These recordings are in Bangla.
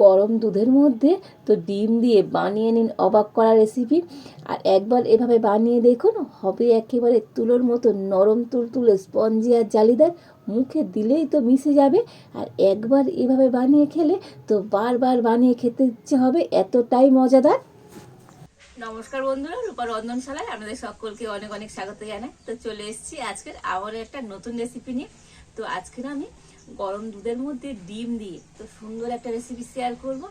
গরম দুধের মধ্যে তো ডিম দিয়ে বানিয়ে নিন অবাক করা রেসিপি। আর একবার এভাবে বানিয়ে দেখুন, হবে একেবারে তুলোর মতো নরম তুলতুলে স্পঞ্জি আর জালিদার, মুখে দিলেই তো মিশে যাবে। আর একবার এভাবে বানিয়ে খেলে তো বারবার বানিয়ে খেতে ইচ্ছে হবে, এতটাই মজাদার। নমস্কার বন্ধুরা, রূপা রন্ধনশালায় আপনাদের সকলকে অনেক অনেক স্বাগত জানাই। তো চলে এসেছি আজকের আবার একটা নতুন রেসিপি নিয়ে। তো আজকের আমি গরম দুধের মধ্যে ডিম দিয়ে তো সুন্দর একটা রেসিপি শেয়ার করব।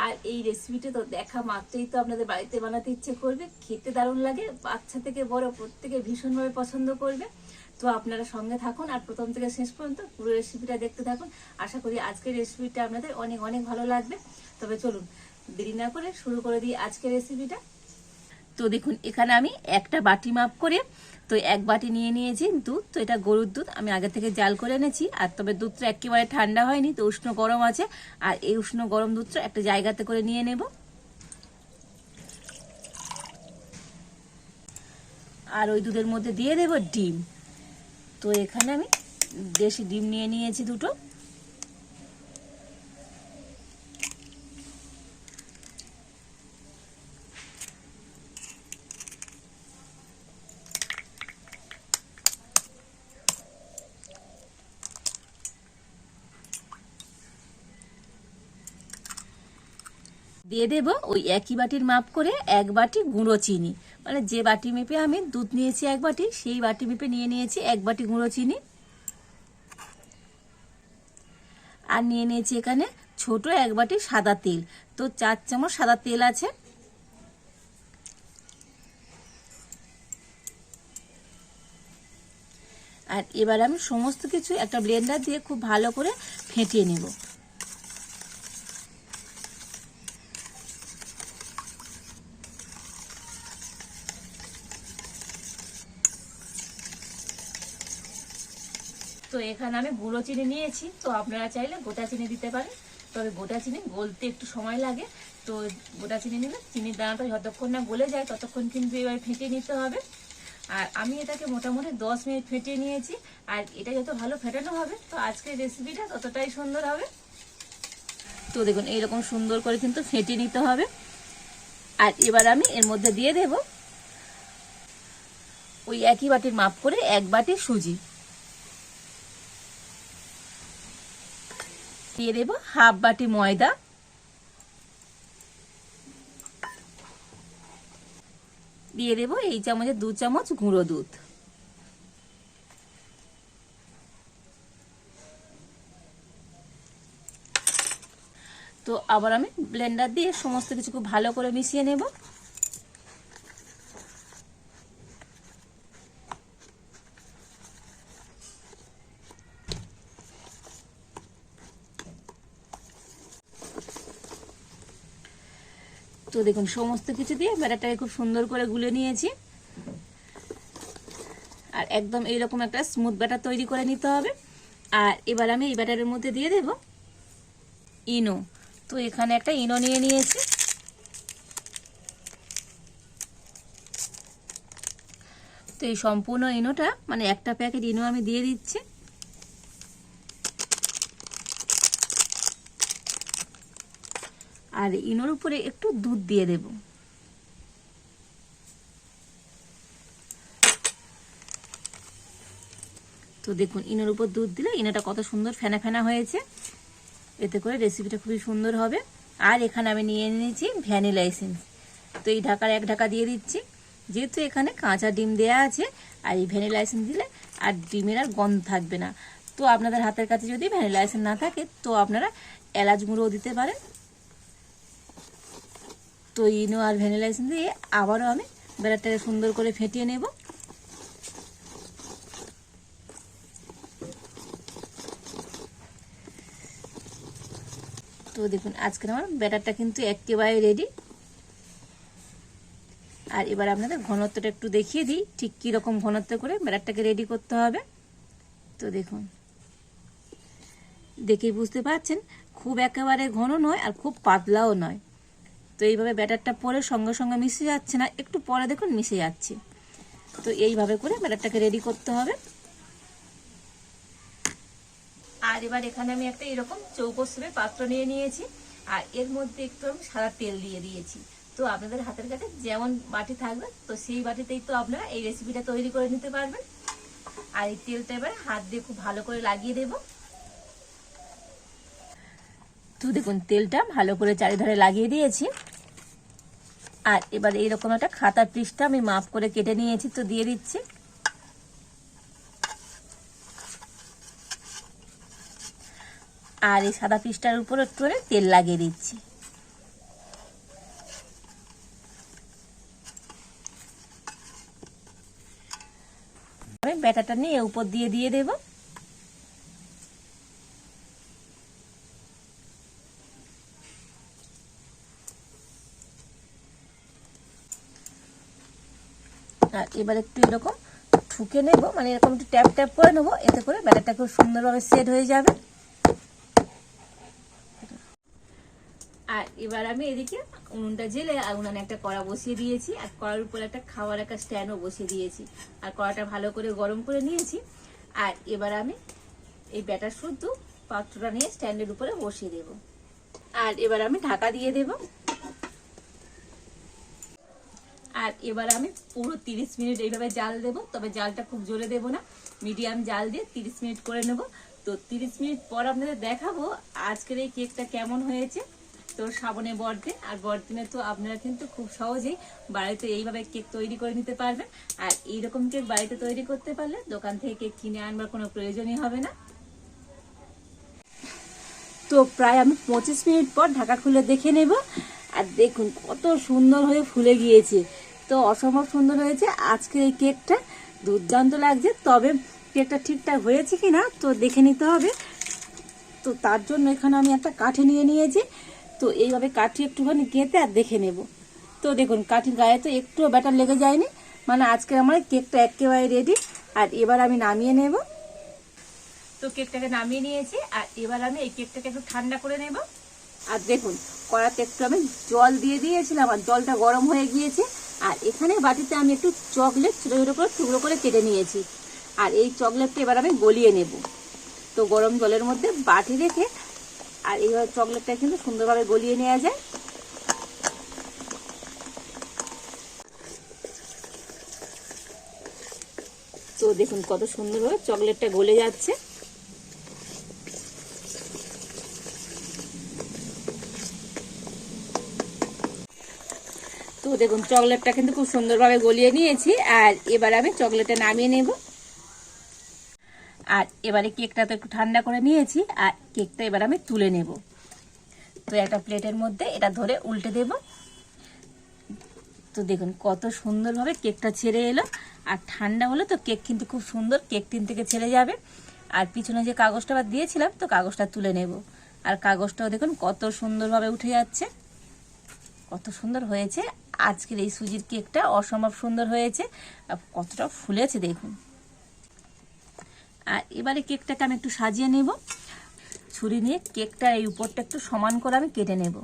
আর এই রেসিপিটা তো দেখা মাত্রই তো আপনাদের বাড়িতে বানাতে ইচ্ছে করবে, খেতে দারুণ লাগে, বাচ্চা থেকে বড় প্রত্যেকে ভীষণভাবে পছন্দ করবে। তো আপনারা সঙ্গে থাকুন আর প্রথম থেকে শেষ পর্যন্ত পুরো রেসিপিটা দেখতে থাকুন। আশা করি আজকের রেসিপিটা আপনাদের অনেক অনেক ভালো লাগবে। তবে চলুন দেরি না করে শুরু করে দিই আজকের রেসিপিটা। তো দেখুন, এখানে আমি একটা বাটি মাপ করে তো এক বাটি নিয়ে নিয়েছি দুধ। তো এটা গরুর দুধ, আমি আগে থেকে জাল করে এনেছি। আর তবে দুধটা একেবারে ঠান্ডা হয়নি, তো উষ্ণ গরম আছে। আর এই উষ্ণ গরম দুধটা একটা জায়গাতে করে নিয়ে নেব। আর ওই দুধের মধ্যে দিয়ে দেব ডিম। তো এখানে আমি দেশি ডিম নিয়ে নিয়েছি দুটো। দিয়ে দেব ওই একই বাটির মাপ করে এক বাটি গুঁড়ো চিনি, মানে যে বাটি মেপে আমি দুধ নিয়েছি এক বাটি, সেই বাটি মেপে নিয়ে নিয়েছি এক বাটি গুঁড়ো চিনি। আর নিয়ে নিয়েছি এখানে ছোট এক বাটি সাদা তেল, তো 4 চামচ সাদা তেল আছে। আর এবার আমি সমস্ত কিছু একটা ব্লেন্ডার দিয়ে খুব ভালো করে ফেটিয়ে নেব। তো এখানে আমি গুঁড়ো চিনি নিয়েছি, তো আপনারা চাইলে গোটা চিনি দিতে পারেন। তবে গোটা চিনি গলতে একটু সময় লাগে, তো গোটা চিনি নিলে চিনির দানাটা যতক্ষণ না গলে যায় ততক্ষণ কিন্তু এবার ফেটিয়ে নিতে হবে। আর আমি এটাকে মোটামুটি 10 মিনিট ফেটিয়ে নিয়েছি। আর এটা যত ভালো ফেটানো হবে তো আজকের রেসিপিটা ততটাই সুন্দর হবে। তো দেখুন এইরকম সুন্দর করে কিন্তু ফেটিয়ে নিতে হবে। আর এবার আমি এর মধ্যে দিয়ে দেব ওই একই বাটির মাপ করে এক বাটি সুজি। দিয়ে দেব হাফ বাটি ময়দা। দিয়ে দেব এই চামচে 2 চামচ গুঁড়ো দুধ। তো আবার আমি ব্লেন্ডার দিয়ে সমস্ত কিছু খুব ভালো করে মিশিয়ে নেব। তো দেখুন সমস্ত কিছু দিয়ে ব্যাটারটাকে খুব সুন্দর করে গুলে নিয়েছি। আর একদম এইরকম একটা স্মুথ ব্যাটার তৈরি করে নিতে হবে। আর এবার আমি এই ব্যাটারের মধ্যে দিয়ে দেব ইনো। তো এখানে একটা ইনো নিয়ে নিয়েছি। তো এই সম্পূর্ণ ইনোটা, মানে একটা প্যাকেট ইনো আমি দিয়ে দিচ্ছি। আর ইনোর উপরে একটু দুধ দিয়ে দেব। তো দেখুন ইনোর উপর দুধ দিলে ইনোটা কত সুন্দর ফেনা ফেনা হয়েছে, এতে করে রেসিপিটা খুবই সুন্দর হবে। আর এখানে আমি নিয়ে নিয়েছি ভ্যানিলা এসেন্স। তো এই ঢাকার এক ঢাকা দিয়ে দিচ্ছি, যেহেতু এখানে কাঁচা ডিম দেয়া আছে। আর এই ভ্যানিলা এসেন্স দিলে আর ডিমের আর গন্ধ থাকবে না। তো আপনাদের হাতের কাছে যদি ভ্যানিলা এসেন্স না থাকে তো আপনারা এলাচ গুঁড়োও দিতে পারেন। তো ইনো আর ভ্যানিলা এসেন্স দিয়ে আবারও আমি ব্যাটারটাকে সুন্দর করে ফেটিয়ে নেব। তো দেখুন আজকের আমার ব্যাটারটা কিন্তু একেবারে রেডি। আর এবার আপনাদের ঘনত্বটা একটু দেখিয়ে দিই, ঠিক কীরকম ঘনত্ব করে ব্যাটারটাকে রেডি করতে হবে। তো দেখুন দেখেই বুঝতে পারছেন, খুব একেবারে ঘন নয় আর খুব পাতলাও নয়। তো এইভাবে ব্যাটারটা পরে সঙ্গে সঙ্গে মিশে যাচ্ছে না, একটু পরে দেখুন মিশে যাচ্ছে। তো এইভাবে করে ব্যাটারটাকে রেডি করতে হবে। আর এবার এখানে আমি একটা এরকম চৌকো শেপের পাত্র নিয়ে নিয়েছি। আর এর মধ্যে একটু আমি সাদা তেল দিয়ে দিয়েছি। তো আপনাদের হাতের কাছে যেমন বাটি থাকবে তো সেই বাটিতেই তো আপনারা এই রেসিপিটা তৈরি করে নিতে পারবেন। আর এই তেলটা এবার হাত দিয়ে খুব ভালো করে লাগিয়ে দেব। তো দেখুন তেলটা ভালো করে চারিধারে লাগিয়ে দিয়েছি। আর এবার এইরকম একটা খাতার পৃষ্ঠা আমি মাপ করে কেটে নিয়েছি, তো দিয়ে দিচ্ছি। আর এই সাদা পৃষ্ঠার উপর একটু তেল লাগিয়ে দিচ্ছি। আমি ব্যাটারটা নিয়ে উপর দিয়ে দিয়ে দেব। আর এবার একটু এরকম ঠুকে নেব, মানে এরকম একটু ট্যাপ ট্যাপ করে নেবো, এতে করে ব্যাটারটা খুব সুন্দরভাবে সেট হয়ে যাবে। আর এবার আমি এদিকে উনুনটা জেলে আর উনানে একটা কড়া বসিয়ে দিয়েছি, আর কড়ার উপর একটা খাওয়ার একটা স্ট্যান্ডও বসিয়ে দিয়েছি। আর কড়াটা ভালো করে গরম করে নিয়েছি। আর এবার আমি এই ব্যাটার শুদ্ধ পাত্রটা নিয়ে স্ট্যান্ডের উপরে বসিয়ে দেব। আর এবার আমি ঢাকা দিয়ে দেব। আর এবার আমি পুরো 30 মিনিট এইভাবে জাল দেব, তবে জালটা খুব জোরে দেব না, মিডিয়াম জাল দিয়ে 30 মিনিট করে নেব। তো 30 মিনিট পর আপনাদের দেখাবো আজকের এই কেকটা কেমন হয়েছে। তো সামনে বড়দিন, আর বড়দিনে তো আপনারা কিন্তু খুব সহজেই বাড়িতে এইভাবে কেক তৈরি করে নিতে পারবেন। আর এইরকম কেক বাড়িতে তৈরি করতে পারলে দোকান থেকে কেক কিনে আনবার কোনো প্রয়োজনই হবে না। তো প্রায় আমি 25 মিনিট পর ঢাকা খুলে দেখে নেব। আর দেখুন কত সুন্দর হয়ে ফুলে গিয়েছে, তো অসম্ভব সুন্দর হয়েছে আজকের এই কেকটা, দুর্দান্ত লাগছে। তবে কেকটা ঠিকঠাক হয়েছে কিনা তো দেখে নিতে হবে। তো তার জন্য এখানে আমি একটা কাঠি নিয়ে নিয়েছি, তো এইভাবে কাঠি একটুখানি গেঁথে আর দেখে নেব। তো দেখুন কাঠির গায়ে তো একটুও ব্যাটার লেগে যায়নি, মানে আজকে আমার কেকটা একেবারে রেডি। আর এবার আমি নামিয়ে নেব। তো কেকটাকে নামিয়ে নিয়েছি, আর এবার আমি এই কেকটাকে একটু ঠান্ডা করে নেব। আর দেখুন কড়াতে একটু আমি জল দিয়ে দিয়েছিলাম, আর জলটা গরম হয়ে গিয়েছে। আর এখানে বাটিতে আমি একটু চকলেট ছোটো ছোটো করে টুকরো করে কেটে নিয়েছি। আর এই চকলেটটা এবার আমি গলিয়ে নেব। তো গরম জলের মধ্যে বাটি রেখে আর এইভাবে চকলেটটা কিন্তু সুন্দরভাবে গলিয়ে নেওয়া যায়। তো দেখুন কত সুন্দরভাবে চকলেটটা গলে যাচ্ছে। তো দেখুন চকলেটটা কিন্তু খুব সুন্দরভাবে গলিয়ে নিয়েছি। আর এবার আমি চকলেটটা নামিয়ে নেব। আর এবারে কেকটা তো একটু ঠান্ডা করে নিয়েছি, আর কেকটা এবার আমি তুলে নেব। তো একটা প্লেটের মধ্যে এটা ধরে উল্টে দেব। তো দেখুন কত সুন্দরভাবে কেকটা ছেড়ে এলো। আর ঠান্ডা হলে তো কেক কিন্তু খুব সুন্দর কেক টিন থেকে ছেড়ে যাবে। আর পিছনে যে কাগজটা আবার দিয়েছিলাম তো কাগজটা তুলে নেব। আর কাগজটাও দেখুন কত সুন্দরভাবে উঠে যাচ্ছে, কত সুন্দর হয়েছে আজকের এই সুজির কেকটা, অসম্ভব সুন্দর হয়েছে। আর কতটা ফুলেছে দেখুন। আর এবারে কেকটাকে আমি একটু সাজিয়ে নেব। ছুরি নিয়ে কেকটা এই উপরটা একটু সমান করে আমি কেটে নেব।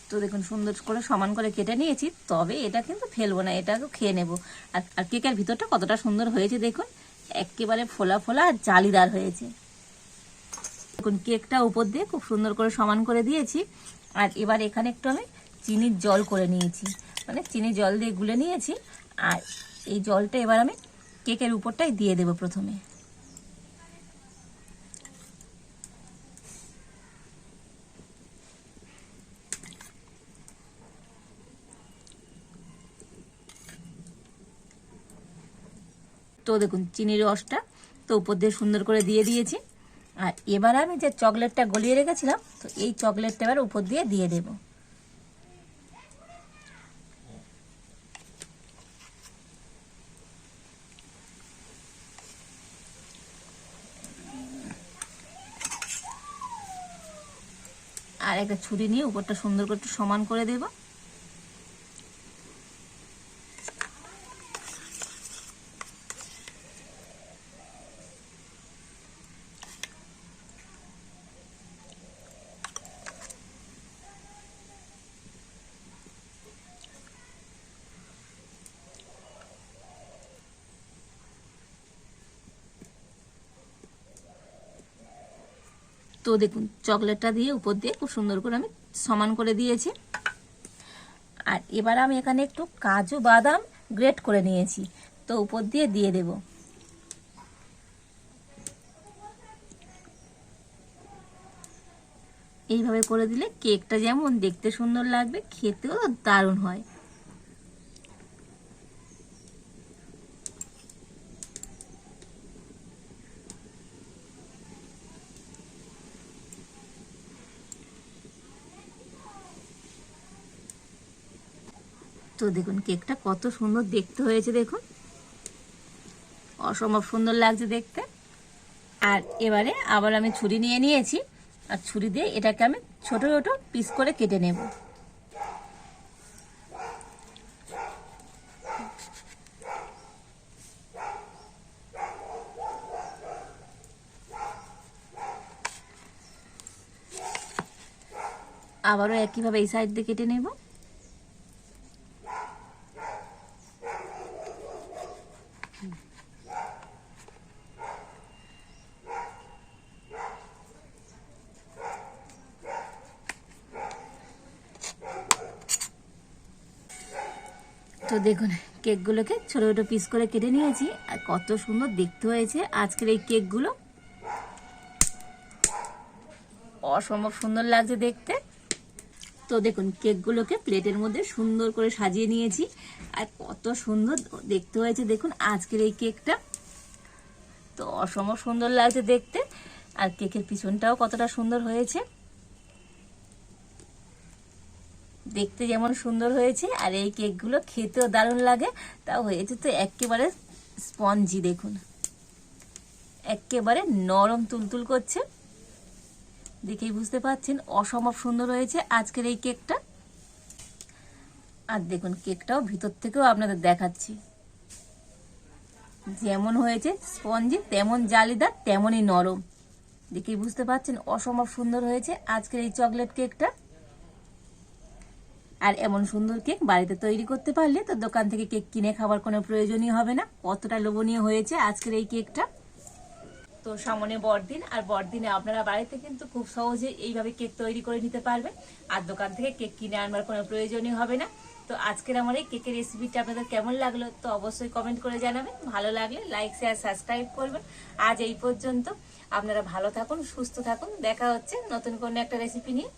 তো দেখুন সুন্দর করে সমান করে কেটে নিয়েছি, তবে এটা কিন্তু ফেলবো না, এটাকে খেয়ে নেব। আর কেকের ভিতরটা কতটা সুন্দর হয়েছে দেখুন, একেবারে ফোলা ফোলা আর জালিদার হয়েছে। দেখুন কেকটা উপর দিয়ে খুব সুন্দর করে সমান করে দিয়েছি। আর এবার এখানে একটু আমি চিনির জল করে নিয়েছি, মানে চিনি জল দিয়ে গুলে নিয়েছি। আর এই জলটা এবার আমি কেকের উপরটাই দিয়ে দেব প্রথমে। তো দেখুন চিনির রসটা তো উপর দিয়ে সুন্দর করে দিয়ে দিয়েছি। আর এবার আমি যে চকলেটটা গলিয়ে রেখেছিলাম তো এই চকলেটটা এবার উপর দিয়ে দিয়ে দেব। আর একটা ছুরি নিয়ে উপরটা সুন্দর করে একটু সমান করে দেব। তো দেখুন চকলেটটা দিয়ে উপর দিয়ে খুব সুন্দর করে আমি সমান করে দিয়েছি। আর এবার আমি এখানে একটু কাজু বাদাম গ্রেট করে নিয়েছি, তো উপর দিয়ে দিয়ে দেব। এইভাবে করে দিলে কেকটা যেমন দেখতে সুন্দর লাগবে, খেতেও দারুণ হয়। তো দেখুন কেকটা কত সুন্দর দেখতে হয়েছে, দেখুন অসম্ভব সুন্দর লাগছে দেখতে। আর এবারে আবার আমি ছুরি নিয়ে নিয়েছি, আর ছুরি দিয়ে এটাকে আমি ছোট ছোট পিস করে কেটে নেব। আবারও একইভাবে এই সাইড দিয়ে কেটে নেব। তো দেখুন কেকগুলোকে ছোট ছোট পিস করে কেটে নিয়েছি, আর কত সুন্দর দেখতে হয়েছে আজকের এই কেকগুলো, অসম্ভব সুন্দর লাগছে দেখতে। তো দেখুন কেকগুলোকে প্লেটের মধ্যে সুন্দর করে সাজিয়ে নিয়েছি, আর কত সুন্দর দেখতে হয়েছে দেখুন আজকের এই কেকটা, তো অসম্ভব সুন্দর লাগছে দেখতে। আর কেকের পিছনটাও কতটা সুন্দর হয়েছে, দেখতে যেমন সুন্দর হয়েছে আর এই কেকগুলো খেতেও দারুণ লাগে। তাও হয়েছে তো একেবারে স্পঞ্জি, দেখুন একেবারে নরম তুলতুল করছে, দেখেই বুঝতে পারছেন অসম্ভব সুন্দর হয়েছে আজকের এই কেকটা। আর দেখুন কেকটাও ভিতর থেকেও আপনাদের দেখাচ্ছি, যেমন হয়েছে স্পঞ্জি তেমন জালিদার তেমনই নরম, দেখেই বুঝতে পারছেন অসম্ভব সুন্দর হয়েছে আজকের এই চকলেট কেকটা। আর এমন সুন্দর কেক বাড়িতে তৈরি করতে পারলে তো দোকান থেকে কেক কিনে খাবার কোনো প্রয়োজনই হবে না, কতটা লোভনীয় হয়েছে আজকের এই কেকটা। তো সামনে বড়দিন, আর বড়দিনে আপনারা বাড়িতে কিন্তু খুব সহজে এইভাবে কেক তৈরি করে নিতে পারবেন, আর দোকান থেকে কেক কিনে আনবার কোনো প্রয়োজনই হবে না। তো আজকের আমার এই কেকের রেসিপিটা আপনাদের কেমন লাগলো তো অবশ্যই কমেন্ট করে জানাবেন, ভালো লাগলে লাইক শেয়ার সাবস্ক্রাইব করবেন। আজ এই পর্যন্ত, আপনারা ভালো থাকুন, সুস্থ থাকুন, দেখা হচ্ছে নতুন কোনো একটা রেসিপি নিয়ে।